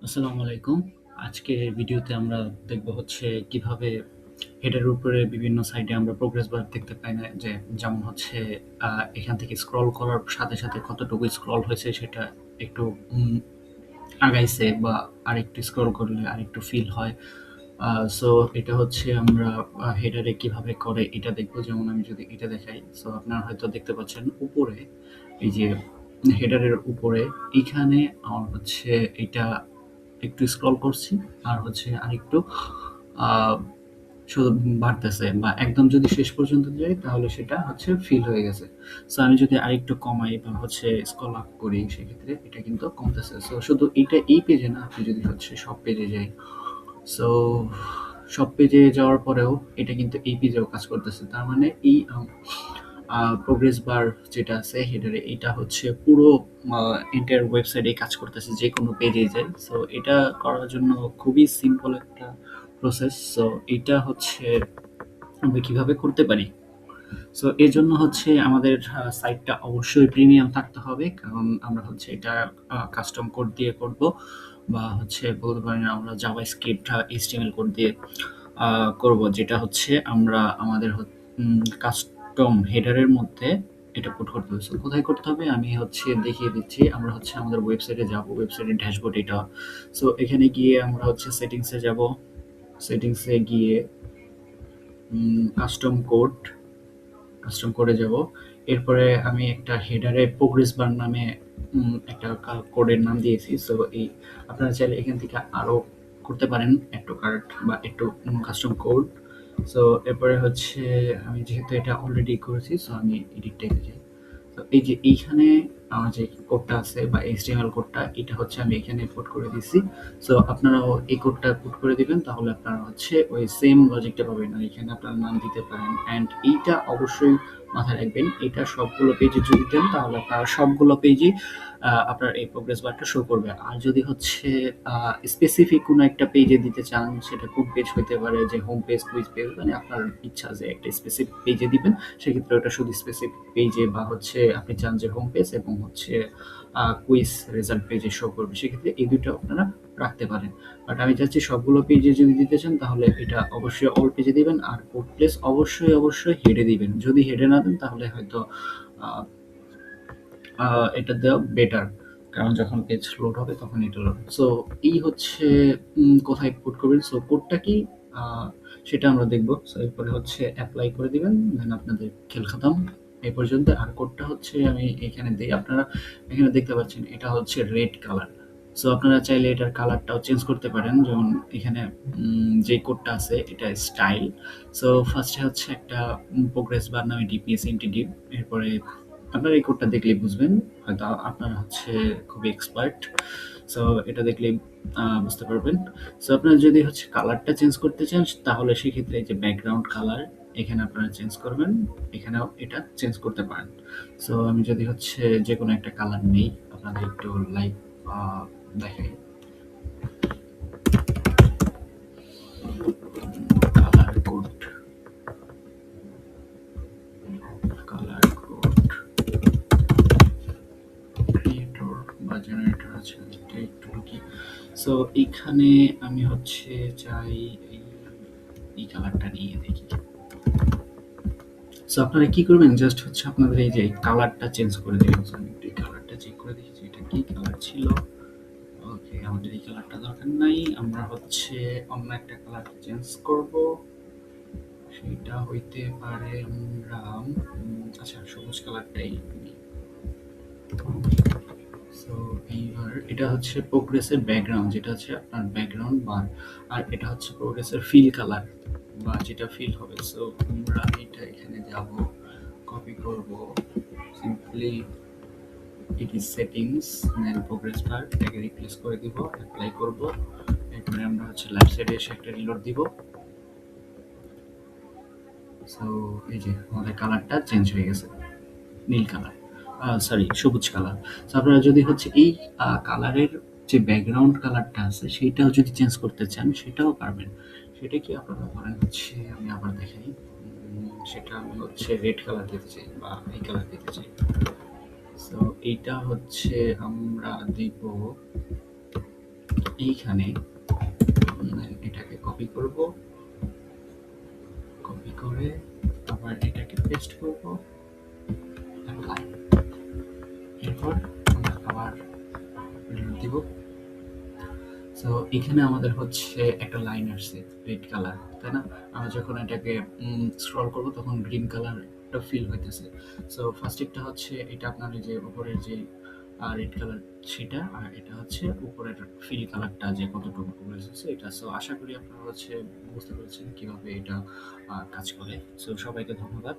আসসালামু আলাইকুম। আজকের ভিডিওতে আমরা দেখব হচ্ছে কিভাবে হেডের উপরে বিভিন্ন সাইডে আমরা প্রোগ্রেস বার দেখতে পাই না যে যেমন হচ্ছে এখান থেকে স্ক্রল করার সাথে সাথে কতটুকু স্ক্রল হয়েছে সেটা একটু আগাইছে বা আরেকটু স্ক্রল করলে আরেকটু ফিল হয়। সো এটা হচ্ছে আমরা হেডারে কিভাবে করে এটা দেখবো। যেমন আমি যদি এটা দেখাই, সো আপনারা হয়তো দেখতে পাচ্ছেন উপরে এই যে হেডারের উপরে এখানে আমার হচ্ছে এটা একটু স্ক্রল করছি আর হচ্ছে আরেকটু আহ, শুধু বাড়তেছে বা একদম যদি শেষ পর্যন্ত যাই তাহলে সেটা হচ্ছে ফিল হয়ে গেছে। সো আমি যদি আরেকটু কমাই বা হচ্ছে স্ক্রল আপ করি সেক্ষেত্রে এটা কিন্তু কমতেছে। সো শুধু এটা এই পেজে না, আপনি যদি হচ্ছে সব পেজে যাই, সো সব পেজে যাওয়ার পরেও এটা কিন্তু এই পেজেও কাজ করতেছে। তার মানে এই প্রোগ্রেস বার যেটা আছে হেডারে এটা হচ্ছে পুরো এন্টায়ার ওয়েবসাইটে কাজ করতেছে, যে কোনো পেজে যায়। সো এটা করার জন্য খুবই সিম্পল একটা প্রসেস। সো এটা হচ্ছে আমরা কিভাবে করতে পারি। সো এর জন্য হচ্ছে আমাদের সাইটটা অবশ্যই প্রিমিয়াম থাকতে হবে, কারণ আমরা হচ্ছে এটা কাস্টম কোড দিয়ে করব বা হচ্ছে বলতে পারেন আমরা জাভাস্ক্রিপ্ট এইচটিএমএল কোড দিয়ে করব, যেটা হচ্ছে আমরা আমাদের কাস্টম হেডারের মধ্যে এটা পুট করতে হবে। সো কোথায় করতে হবে আমি হচ্ছে দেখিয়ে দিচ্ছি। আমরা হচ্ছে আমাদের ওয়েবসাইটে যাব, ওয়েবসাইটের ড্যাশবোর্ড এটা। সো এখানে গিয়ে আমরা হচ্ছে সেটিংসে যাব, সেটিংসে গিয়ে কাস্টম কোড কাস্টম করে যাব। এরপরে আমি একটা হেডারে প্রোগ্রেস বার নামে একটা কোডের নাম দিয়েছি। সো এই আপনারা চাইলে এখান থেকে আরো করতে পারেন, একটু কার্ড বা একটু কাস্টম কোড। সো এরপরে হচ্ছে আমি যেহেতু এটা অলরেডি করেছি, সো আমি এডিট টাইপে যাই। তো এই যে এইখানে আমার যে কোডটা আছে বা এইচটিএমএল কোডটা, এটা হচ্ছে আমি এখানে পুট করে দিছি। সো আপনারাও এই কোডটা পুট করে দিবেন, তাহলে আপনারা হচ্ছে ওই সেম লজিকটা পাবেন। আর এখানে আপনারা নাম দিতে পারেন। অ্যান্ড এইটা অবশ্যই মাথায় রাখবেন, এটা সবগুলো পেজে যদি দেন তাহলে আপনারা সবগুলো পেজেই আপনার এই প্রোগ্রেস বারটা শো করবে। আর যদি হচ্ছে স্পেসিফিক কোনো একটা পেজে দিতে চান, সেটা কোন পেজ হইতে পারে, যে হোম পেজ, কুইজ পেজ, মানে আপনার ইচ্ছা যে একটা স্পেসিফিক পেজে দিবেন, সেক্ষেত্রে ওটা শুধু স্পেসিফিক পেজে বা হচ্ছে আপনি চান যে হোম পেজ এবং হচ্ছে কুইজ রেজাল্ট পেজে শো করবে, সেক্ষেত্রে এই দুটো আপনারা রাখতে পারেন। বাট আমি চাচ্ছি সবগুলো পেজে যদি দিতে চান তাহলে এটা অবশ্যই অল পেজে দিবেন, আর কোড প্লেস অবশ্যই অবশ্যই হেডে দিবেন। যদি হেডে না দেন তাহলে হয়তো আহ, এটা দেওয়া বেটার, কারণ যখন পেজ লোড হবে তখন এটা লোড। সো এই হচ্ছে কোথায় পুট করবেন। সো কোডটা কি আহ, সেটা আমরা দেখবো। সো এরপরে হচ্ছে অ্যাপ্লাই করে দিবেন, দেন আপনাদের খেল খতম এই পর্যন্ত। আর কোডটা হচ্ছে আমি এখানে দিই, আপনারা এখানে দেখতে পাচ্ছেন এটা হচ্ছে রেড কালার। সো আপনারা চাইলে এটার কালারটাও চেঞ্জ করতে পারেন। যেমন এখানে যে কোডটা আছে এটা স্টাইল। সো ফার্স্টে হচ্ছে একটা প্রোগ্রেস বার নামে ডিপিএস ইন্টিডিভ। এরপরে আপনারা এই কোডটা দেখলেই বুঝবেন, হয়তো আপনারা হচ্ছে খুবই এক্সপার্ট। সো এটা দেখলেই বুঝতে পারবেন। সো আপনারা যদি হচ্ছে কালারটা চেঞ্জ করতে চান তাহলে সেক্ষেত্রে এই যে ব্যাকগ্রাউন্ড কালার এখানে আপনারা চেঞ্জ করবেন, এখানেও এটা চেঞ্জ করতে পারেন। সো আমি যদি হচ্ছে যে কোনো একটা কালার নেই, আপনাদের একটু লাইভ দেখাই। Colour code, colour code creator বা জেনারেটর আছে, এটা একটু কি। সো এখানে আমি হচ্ছে চাই এই এই কালারটা নিয়ে দেখি। সো আপনারা কি করবেন, জাস্ট হচ্ছে আপনাদের এই যে কালারটা চেঞ্জ করে দিবেন। সো আমি একটু কালারটা চেক করে দেখি যে এটা কি কালার ছিল। ওকে, আমাদের এই কালারটা দরকার নাই, আমরা হচ্ছে অন্য একটা কালার চেঞ্জ করব। সেটা হইতে পারে আমরা আচ্ছা সবুজ কালারটাই নিই। সো এইবার এটা হচ্ছে প্রোগ্রেসের ব্যাকগ্রাউন্ড, যেটা হচ্ছে আপনার ব্যাকগ্রাউন্ড বার। আর এটা হচ্ছে প্রোগ্রেসের ফিল কালার বা যেটা ফিল হবে। সো আমরা এটা এখানে যাব, কপি করব, simply it is settings, then progress bar, এটাকে রিপ্লেস করে দিব, অ্যাপ্লাই করব। এরপরে আমরা হচ্ছে লেফট সাইডে এসে একটা রিলোড দিব। সো এই যে আমাদের কালারটা চেঞ্জ হয়ে গেছে, নীল কালার, সরি সবুজ কালার। তো আপনারা যদি হচ্ছে এই কালারের যে ব্যাকগ্রাউন্ড কালারটা আছে সেইটাও যদি চেঞ্জ করতে চান সেটাও পারবেন। সেটা কি আপনারা ধরেন হচ্ছে আমি আবার দেখাই, সেটা আমি হচ্ছে রেড কালার দিতে চাই বা এই কালার দিতে চাই। সো এইটা হচ্ছে আমরা দিব এইখানে এটাকে কপি করব, কপি করে আবার এটাকে পেস্ট করব, অ্যাপ্লাই। এরপর আমরা আবার রিলোড দিব। সো এখানে আমাদের হচ্ছে একটা লাইন আসছে রেড কালার, তাই না? আমরা যখন এটাকে স্ক্রল করব তখন গ্রিন কালারটা ফিল হইতেছে। সো ফার্স্ট একটা হচ্ছে এটা আপনার এই যে উপরের যে রেড কালার সেটা, আর এটা হচ্ছে উপরের ফিল কালারটা যে কতটুকু এসেছে এটা। সো আশা করি আপনারা হচ্ছে বুঝতে পেরেছেন কিভাবে এটা কাজ করে। সো সবাইকে ধন্যবাদ।